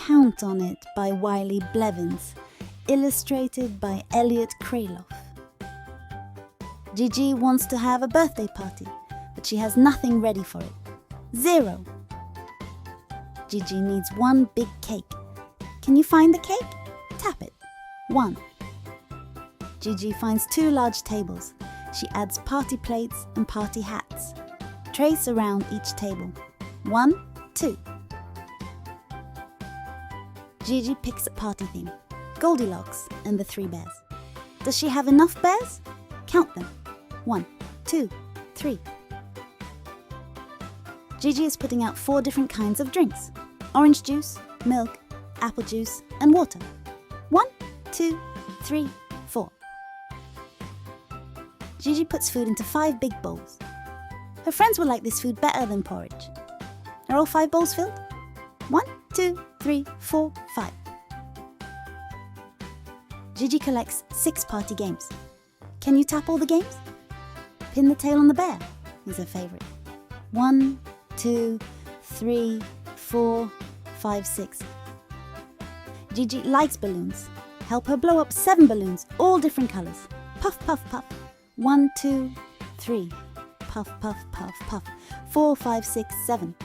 Count on It by Wiley Blevins, illustrated by Elliot Kreloff. Gigi wants to have a birthday party, but she has nothing ready for it. 0. Gigi needs one big cake. Can you find the cake? Tap it. 1. Gigi finds 2 large tables. She adds party plates and party hats. Trace around each table. 1, 2. Gigi picks a party theme. Goldilocks and the 3 bears. Does she have enough bears? Count them. 1, 2, 3. Gigi is putting out 4 different kinds of drinks. Orange juice, milk, apple juice, and water. 1, 2, 3, 4. Gigi puts food into 5 big bowls. Her friends will like this food better than porridge. Are all 5 bowls filled? 1, 2, 3, 4, 5. Gigi collects 6 party games. Can you tap all the games? Pin the tail on the bear is her favorite. 1, 2, 3, 4, 5, 6. Gigi likes balloons. Help her blow up 7 balloons, all different colors. Puff, puff, puff. 1, 2, 3. Puff, puff, puff, puff. 4, 5, 6, 7.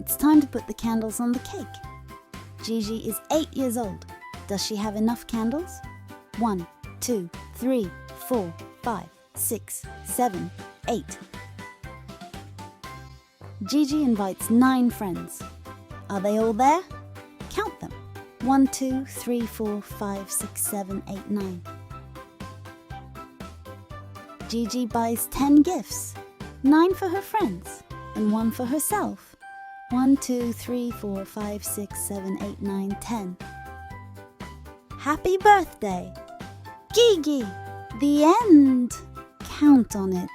It's time to put the candles on the cake. Gigi is 8 years old. Does she have enough candles? 1, 2, 3, 4, 5, 6, 7, 8. Gigi invites 9 friends. Are they all there? Count them. 1, 2, 3, 4, 5, 6, 7, 8, 9. Gigi buys 10 gifts. 9 for her friends and 1 for herself. 1, 2, 3, 4, 5, 6, 7, 8, 9, 10. Happy birthday! Gigi! The end! Count on it.